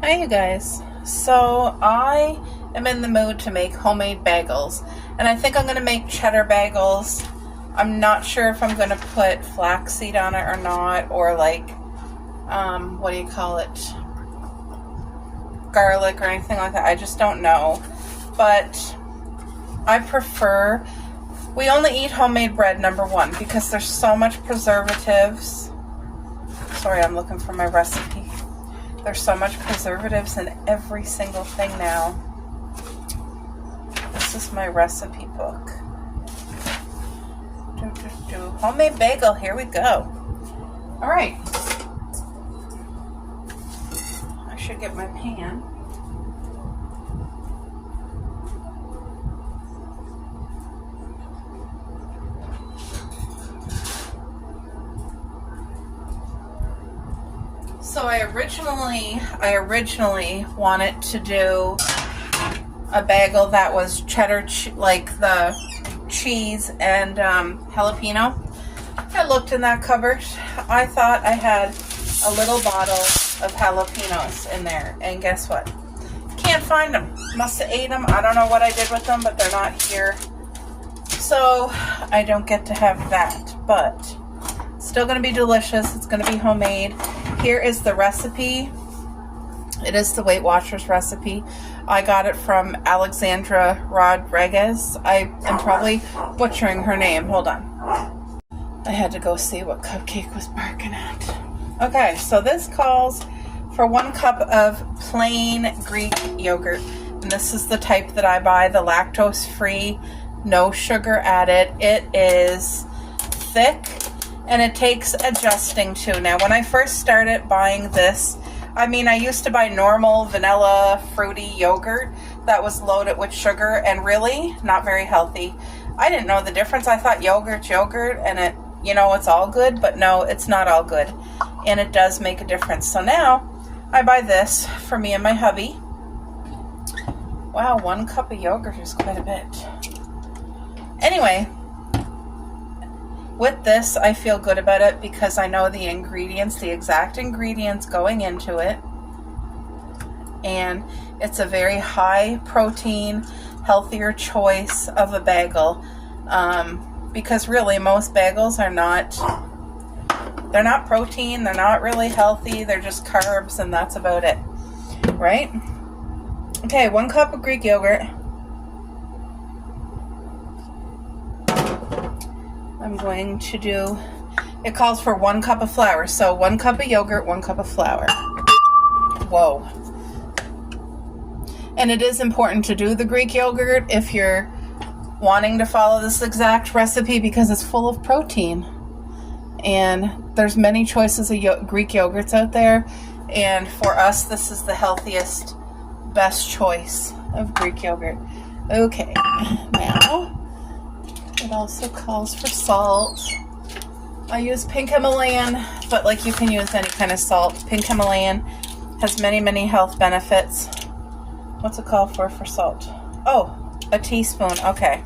Hi you guys. So I am in the mood to make homemade bagels, and I think I'm going to make cheddar bagels. I'm not sure if I'm going to put flaxseed on it or not, or like what do you call it, garlic or anything like that. I just don't know, but I prefer, we only eat homemade bread, number one, because there's so much preservatives. Sorry, I'm looking for my recipe. There's so much preservatives in every single thing now. This is my recipe book. Homemade bagel, here we go. All right. I should get my pan. So I originally wanted to do a bagel that was cheddar, like the cheese and jalapeno. I looked in that cupboard. I thought I had a little bottle of jalapenos in there, and guess what? Can't find them. Must have ate them. I don't know what I did with them, but they're not here. So I don't get to have that, but still going to be delicious. It's going to be homemade. Here is the recipe. It is the Weight Watchers recipe. I got it from Alexandra Rodriguez. I am probably butchering her name. Hold on. I had to go see what Cupcake was barking at. Okay, so this calls for 1 cup of plain Greek yogurt. And this is the type that I buy, the lactose-free, no sugar added. It is thick, and it takes adjusting to. Now, when I first started buying this, I used to buy normal vanilla fruity yogurt that was loaded with sugar, and really not very healthy. I didn't know the difference. I thought yogurt's yogurt, and it, it's all good, but no, it's not all good, and it does make a difference. So now I buy this for me and my hubby. Wow, 1 cup of yogurt is quite a bit. Anyway, with this, I feel good about it because I know the ingredients, the exact ingredients going into it. And it's a very high protein, healthier choice of a bagel. Because really, most bagels are they're not protein, they're not really healthy, they're just carbs, and that's about it. Right? Okay, 1 cup of Greek yogurt. I'm going to do, it calls for 1 cup of flour. So 1 cup of yogurt, 1 cup of flour. Whoa. And it is important to do the Greek yogurt if you're wanting to follow this exact recipe because it's full of protein. And there's many choices of Greek yogurts out there. And for us, this is the healthiest, best choice of Greek yogurt. Okay, now it also calls for salt. I use pink Himalayan, but like you can use any kind of salt. Pink Himalayan has many, many health benefits. What's it called for salt? Oh, a teaspoon. Okay.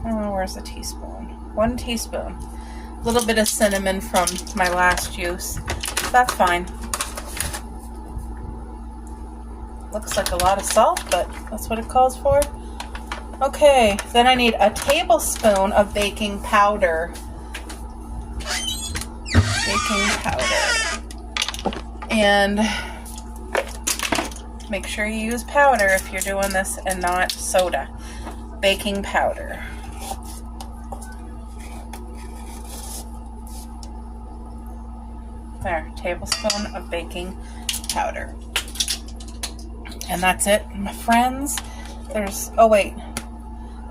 Where's the teaspoon? 1 teaspoon. A little bit of cinnamon from my last use. That's fine. Looks like a lot of salt, but that's what it calls for. Okay, then I need a tablespoon of baking powder. Baking powder. And make sure you use powder if you're doing this and not soda. Baking powder. There, tablespoon of baking powder. And that's it, my friends. Oh wait,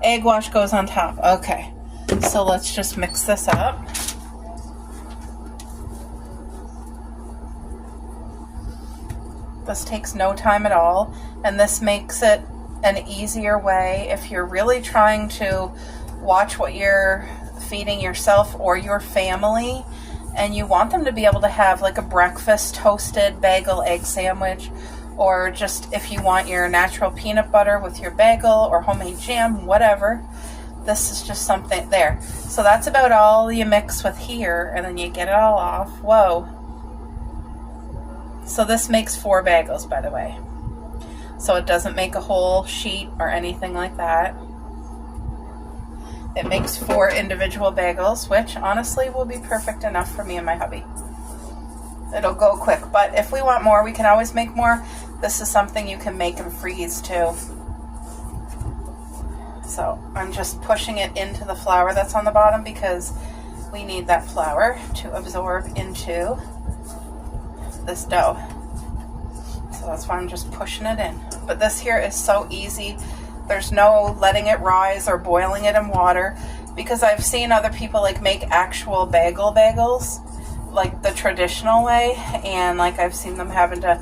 egg wash goes on top. Okay, so let's just mix this up. This takes no time at all, and this makes it an easier way if you're really trying to watch what you're feeding yourself or your family, and you want them to be able to have like a breakfast toasted bagel egg sandwich, or just if you want your natural peanut butter with your bagel or homemade jam, whatever. This is just something there. So that's about all you mix with here, and then you get it all off. Whoa. So this makes 4 bagels, by the way. So it doesn't make a whole sheet or anything like that. It makes 4 individual bagels, which honestly will be perfect enough for me and my hubby. It'll go quick, but if we want more, we can always make more. This is something you can make and freeze too. So I'm just pushing it into the flour that's on the bottom because we need that flour to absorb into this dough. So that's why I'm just pushing it in. But this here is so easy. There's no letting it rise or boiling it in water, because I've seen other people like make actual bagels like the traditional way, and like I've seen them having to,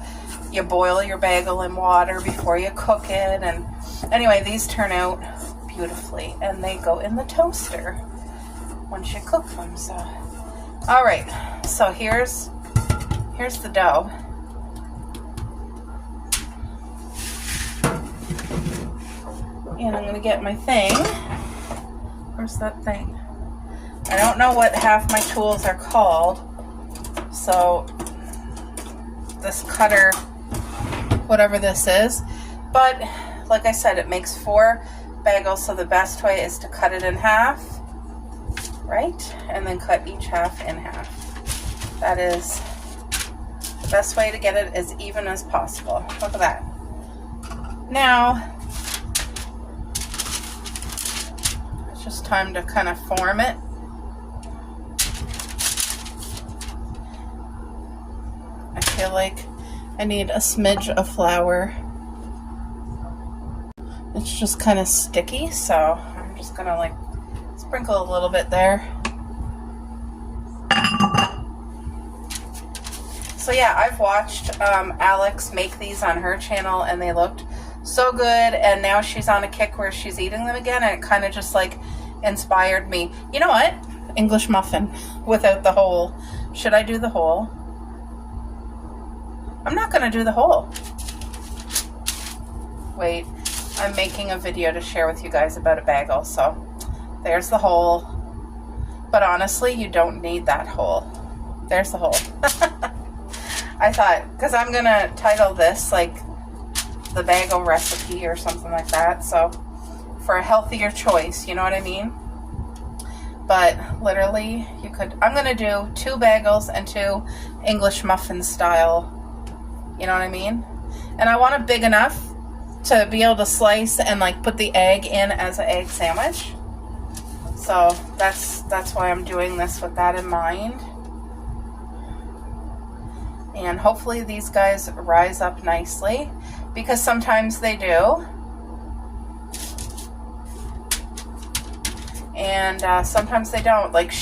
you boil your bagel in water before you cook it. And anyway, these turn out beautifully and they go in the toaster once you cook them. So all right, so here's the dough. And I'm going to get my thing. Where's that thing? I don't know what half my tools are called. So this cutter, whatever this is. But like I said, it makes 4 bagels. So the best way is to cut it in half, right? And then cut each half in half. That is the best way to get it as even as possible. Look at that. Now, just time to kind of form it. I feel like I need a smidge of flour. It's just kind of sticky, so I'm just gonna like sprinkle a little bit there. So yeah, I've watched Alex make these on her channel and they looked so good, and now she's on a kick where she's eating them again, and it kind of just like inspired me. You know what? English muffin without the hole. Should I do the hole? I'm not gonna do the hole. Wait, I'm making a video to share with you guys about a bagel, so there's the hole. But honestly, you don't need that hole. There's the hole. I thought, because I'm gonna title this like the bagel recipe or something like that, so for a healthier choice, you know what I mean? But literally you could, I'm gonna do 2 bagels and 2 English muffin style, you know what I mean? And I want it big enough to be able to slice and like put the egg in as an egg sandwich. So that's why I'm doing this with that in mind. And hopefully these guys rise up nicely, because sometimes they do. And sometimes they don't. Like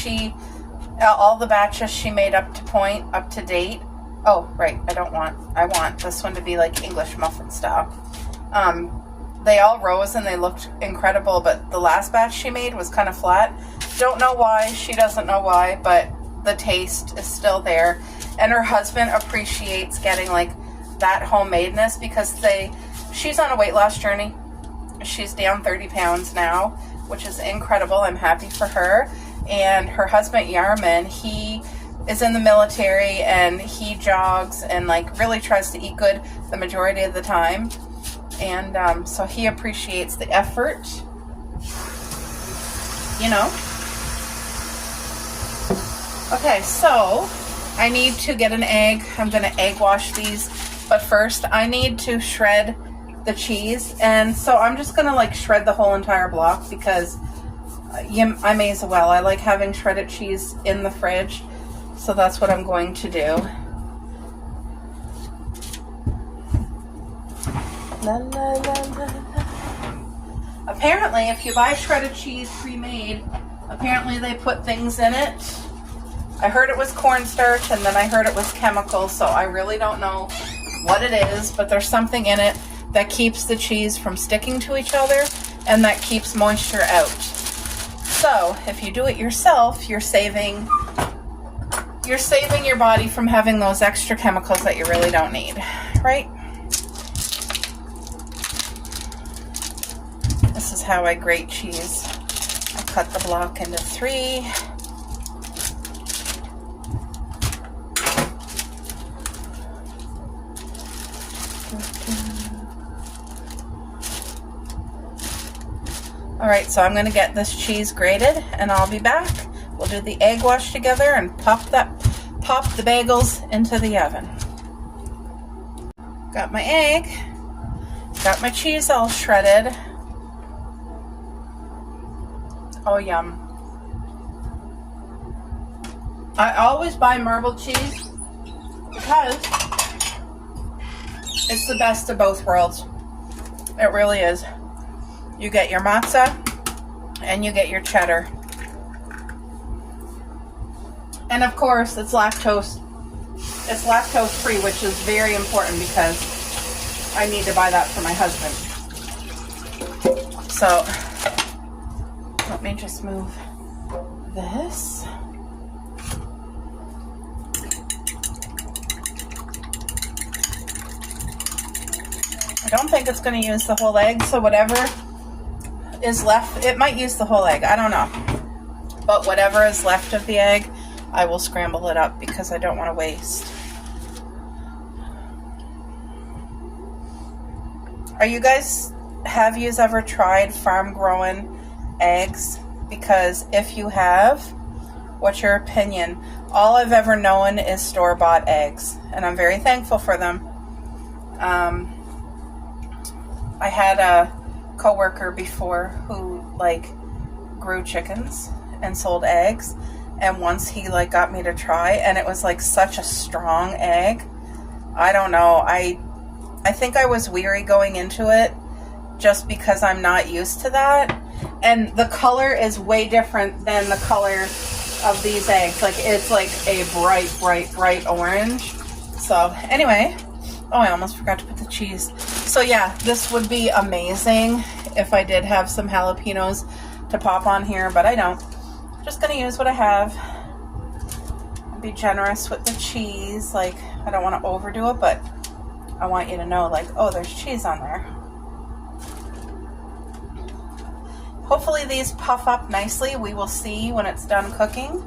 all the batches she made up to date. Oh, right, I want this one to be like English muffin style. They all rose and they looked incredible, but the last batch she made was kind of flat. Don't know why, she doesn't know why, but the taste is still there. And her husband appreciates getting like that homemadeness, because she's on a weight loss journey. She's down 30 pounds now, which is incredible. I'm happy for her. And her husband, Yarman, he is in the military and he jogs and like really tries to eat good the majority of the time. And so he appreciates the effort, you know. Okay, so I need to get an egg. I'm going to egg wash these. But first, I need to shred the cheese. And so I'm just going to like shred the whole entire block, because I may as well. I like having shredded cheese in the fridge. So that's what I'm going to do. La, la, la, la, la. Apparently, if you buy shredded cheese pre-made, apparently they put things in it. I heard it was cornstarch, and then I heard it was chemicals, so I really don't know what it is, but there's something in it that keeps the cheese from sticking to each other and that keeps moisture out. So if you do it yourself, you're saving your body from having those extra chemicals that you really don't need, right? This is how I grate cheese. I cut the block into 3. All right, so I'm gonna get this cheese grated and I'll be back. We'll do the egg wash together and pop the bagels into the oven. Got my egg, got my cheese all shredded. Oh, yum. I always buy marbled cheese because it's the best of both worlds. It really is. You get your matzah and you get your cheddar. And of course, it's lactose. It's lactose free, which is very important because I need to buy that for my husband. So, let me just move this. I don't think it's going to use the whole egg, so whatever is left, it might use the whole egg, I don't know. But whatever is left of the egg, I will scramble it up because I don't want to waste. Have you ever tried farm growing eggs? Because if you have, what's your opinion? All I've ever known is store-bought eggs, and I'm very thankful for them. I had a coworker before who grew chickens and sold eggs, and once he got me to try, and it was such a strong egg. I don't know, I think I was weary going into it just because I'm not used to that, and the color is way different than the color of these eggs. It's a bright orange. So anyway, oh, I almost forgot to put the cheese. So yeah, this would be amazing if I did have some jalapenos to pop on here, but I don't. Just gonna use what I have. Be generous with the cheese. I don't want to overdo it, but I want you to know, oh, there's cheese on there. Hopefully these puff up nicely. We will see when it's done cooking.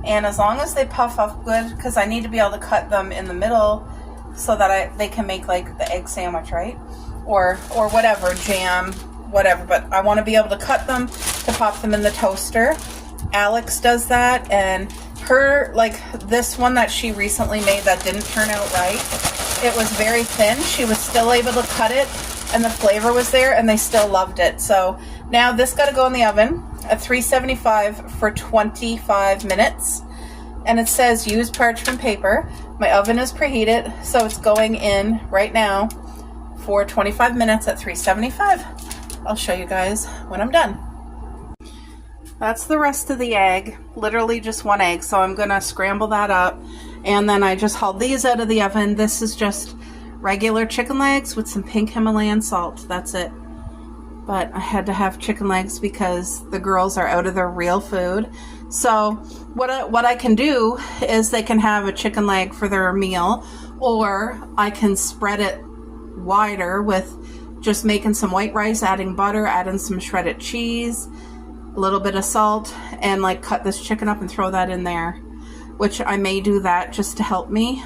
And as long as they puff up good, because I need to be able to cut them in the middle so that they can make the egg sandwich, right? Or whatever, jam, whatever. But I want to be able to cut them to pop them in the toaster. Alex does that, and her, this one that she recently made that didn't turn out right, it was very thin. She was still able to cut it, and the flavor was there, and they still loved it. So now this got to go in the oven at 375 for 25 minutes, and it says use parchment paper. My oven is preheated, so it's going in right now for 25 minutes at 375. I'll show you guys when I'm done. That's the rest of the egg, literally just one egg, so I'm gonna scramble that up, and then I just hauled these out of the oven. This is just regular chicken legs with some pink Himalayan salt. That's it. But I had to have chicken legs because the girls are out of their real food. So what I can do is they can have a chicken leg for their meal, or I can spread it wider with just making some white rice, adding butter, adding some shredded cheese, a little bit of salt, and cut this chicken up and throw that in there, which I may do that just to help me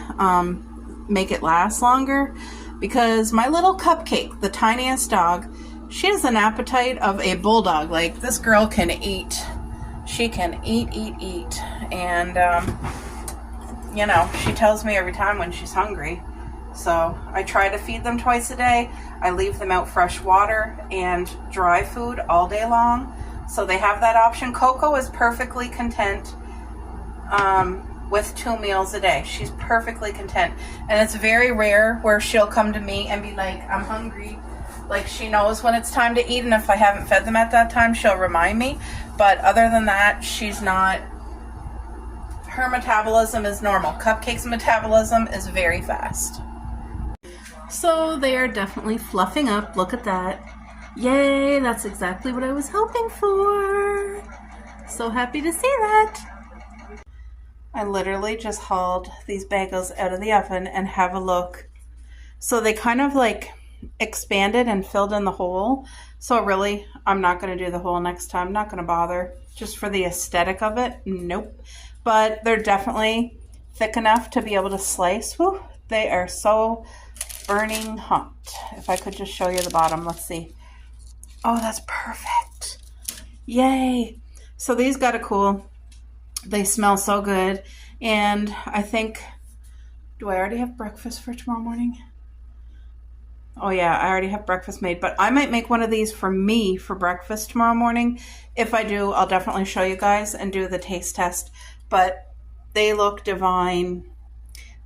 make it last longer, because my little Cupcake, the tiniest dog, she has an appetite of a bulldog. This girl can eat. She can eat, and she tells me every time when she's hungry. So I try to feed them twice a day. I leave them out fresh water and dry food all day long. So they have that option. Coco is perfectly content with 2 meals a day. She's perfectly content. And it's very rare where she'll come to me and be like, I'm hungry. She knows when it's time to eat, and if I haven't fed them at that time, she'll remind me. But other than that, she's not. Her metabolism is normal. Cupcake's metabolism is very fast. So they are definitely fluffing up. Look at that. Yay, that's exactly what I was hoping for. So happy to see that. I literally just hauled these bagels out of the oven and have a look. So they kind of expanded and filled in the hole. So really, I'm not going to do the hole next time. I'm not going to bother. Just for the aesthetic of it, nope. But they're definitely thick enough to be able to slice. Whew, they are so burning hot. If I could just show you the bottom, let's see. Oh, that's perfect. Yay. So these gotta cool. They smell so good. And I think, do I already have breakfast for tomorrow morning? Oh yeah, I already have breakfast made, but I might make one of these for me for breakfast tomorrow morning. If I do, I'll definitely show you guys and do the taste test. But they look divine.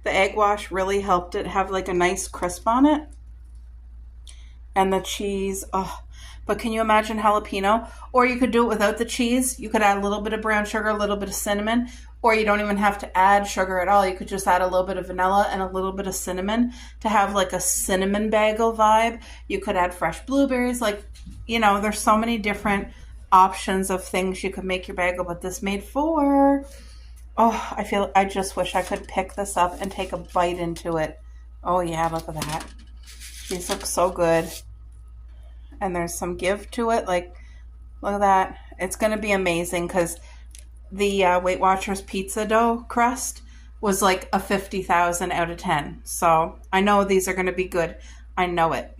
The egg wash really helped it have like a nice crisp on it. And the cheese, oh, but can you imagine jalapeno? Or you could do it without the cheese. You could add a little bit of brown sugar, a little bit of cinnamon, or you don't even have to add sugar at all. You could just add a little bit of vanilla and a little bit of cinnamon to have like a cinnamon bagel vibe. You could add fresh blueberries. Like, you know, there's so many different options of things you could make your bagel, but this made 4. Oh, I just wish I could pick this up and take a bite into it. Oh yeah, look at that. These look so good. And there's some give to it. Like, look at that. It's going to be amazing because the Weight Watchers pizza dough crust was like a 50,000 out of 10. So I know these are going to be good. I know it.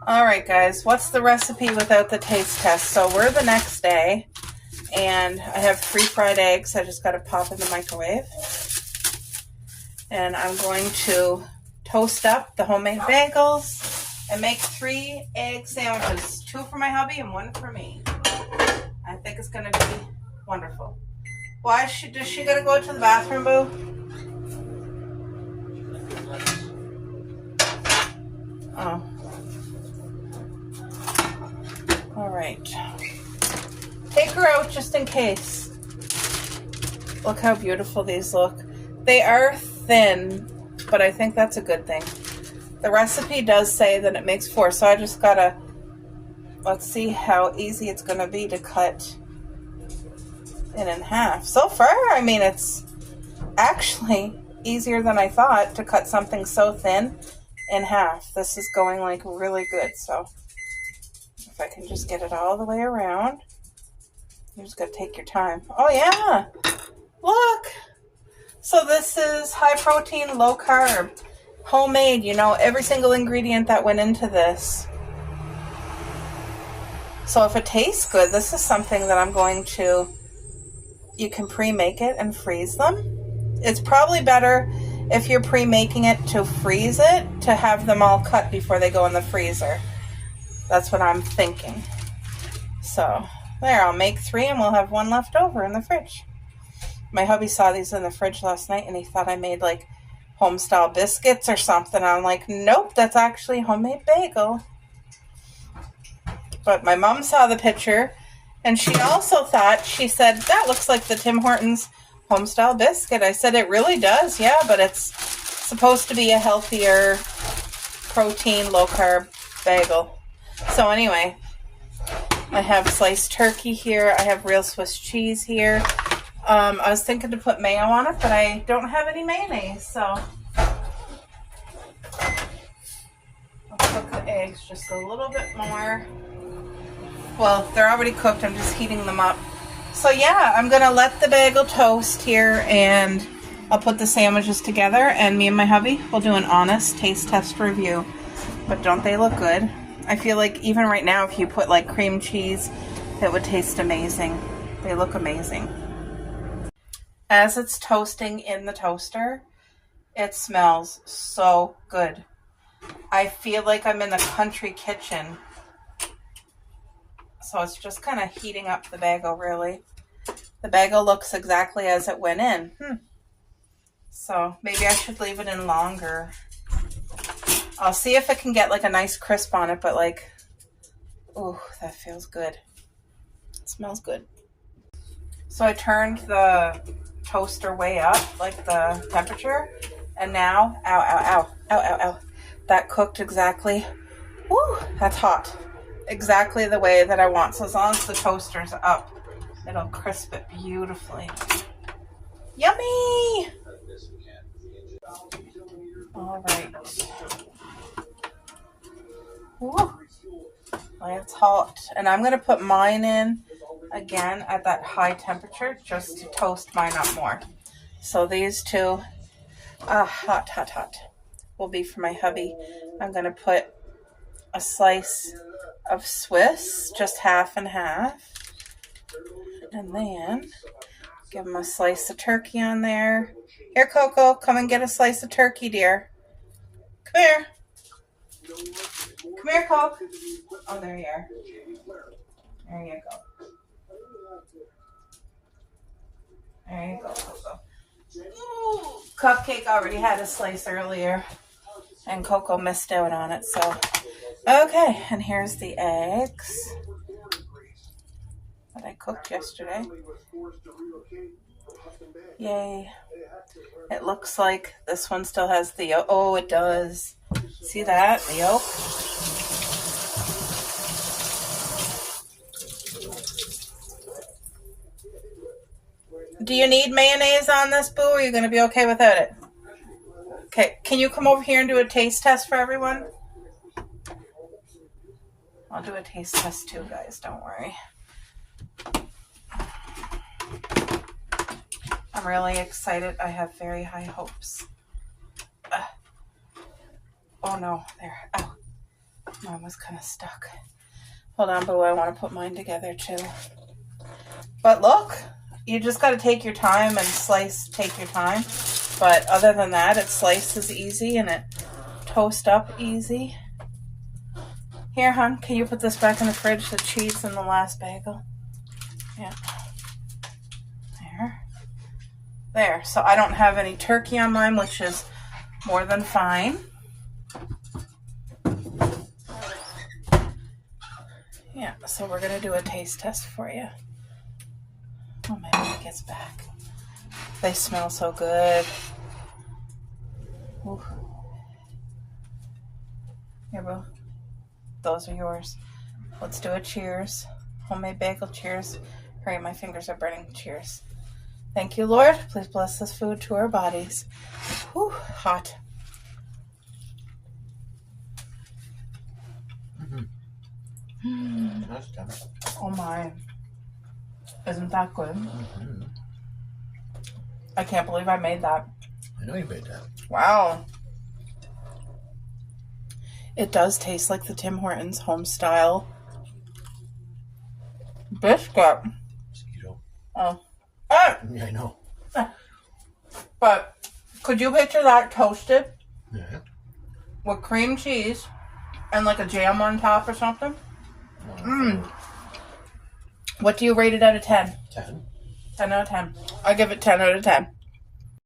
All right, guys. What's the recipe without the taste test? So we're the next day. And I have 3 fried eggs. I just got to pop in the microwave. And I'm going to toast up the homemade bagels and make 3 egg sandwiches. 2 for my hubby and 1 for me. I think it's going to be wonderful. Does she got to go to the bathroom, boo? Oh. All right. Take her out just in case. Look how beautiful these look. They are thin, but I think that's a good thing. The recipe does say that it makes 4, so I just gotta, let's see how easy it's gonna be to cut it in half. So far, I mean, it's actually easier than I thought to cut something so thin in half. This is going like really good, so if I can just get it all the way around. You just gotta take your time. Oh yeah, look. So this is high protein, low carb, homemade, you know, every single ingredient that went into this. So if it tastes good, this is something that I'm going to, you can pre-make it and freeze them. It's probably better if you're pre-making it to freeze it, to have them all cut before they go in the freezer. That's what I'm thinking. So there, I'll make 3 and we'll have 1 left over in the fridge. My hubby saw these in the fridge last night and he thought I made like home-style biscuits or something. I'm like, nope, that's actually homemade bagel. But my mom saw the picture and she also thought, she said, that looks like the Tim Hortons home-style biscuit. I said, it really does, yeah, but it's supposed to be a healthier protein, low-carb bagel. So anyway, I have sliced turkey here. I have real Swiss cheese here. I was thinking to put mayo on it, but I don't have any mayonnaise, so I'll cook the eggs just a little bit more. Well, they're already cooked. I'm just heating them up. So yeah, I'm going to let the bagel toast here, and I'll put the sandwiches together, and me and my hubby will do an honest taste test review. But don't they look good? I feel like even right now, if you put like cream cheese, it would taste amazing. They look amazing. As it's toasting in the toaster, it smells so good. I feel like I'm in the country kitchen. So it's just kind of heating up the bagel, really. The bagel looks exactly as it went in. So maybe I should leave it in longer. I'll see if I can get like a nice crisp on it, but like, ooh, that feels good. It smells good. So I turned the toaster way up, like the temperature, and now, ow, that cooked exactly, woo, that's hot, exactly the way that I want. So as long as the toaster's up, it'll crisp it beautifully. Yummy! All right. Woo. It's hot, and I'm gonna put mine in again at that high temperature just to toast mine up more. So these two, hot. will be for my hubby. I'm going to put a slice of Swiss, just half and half. And then give him a slice of turkey on there. Here, Coco, come and get a slice of turkey, dear. Come here. Come here, Coco. Oh, there you are. There you go. There you go, Coco. Ooh, Cupcake already had a slice earlier, and Coco missed out on it, so. Okay, and here's the eggs that I cooked yesterday. Yay. It looks like this one still has the yolk. Oh, it does. See that? The yolk? Do you need mayonnaise on this, Boo, or are you going to be okay without it? Okay, can you come over here and do a taste test for everyone? I'll do a taste test too, guys. Don't worry. I'm really excited. I have very high hopes. Oh, no. There. Ow. Mine was kind of stuck. Hold on, Boo. I want to put mine together, too. But look, you just got to take your time and slice. Take your time. But other than that, it slices easy and it toasts up easy. Here, hon, can you put this back in the fridge, the cheese and the last bagel? Yeah. There. So I don't have any turkey on mine, which is more than fine. Yeah, so we're going to do a taste test for you. Oh, my God, it gets back. They smell so good. Ooh. Here, Boo. Those are yours. Let's do a cheers. Homemade bagel cheers. Hurry, my fingers are burning. Cheers. Thank you, Lord. Please bless this food to our bodies. Whew, hot. Mm-hmm. Oh my. Isn't that good? Mm-hmm. I can't believe I made that. I know you made that. Wow. It does taste like the Tim Hortons home style biscuit. Mosquito. Oh. Ah! Yeah, I know. But could you picture that toasted? Yeah. With cream cheese and like a jam on top or something? What do you rate it out of 10? 10. 10 out of 10. I give it 10 out of 10.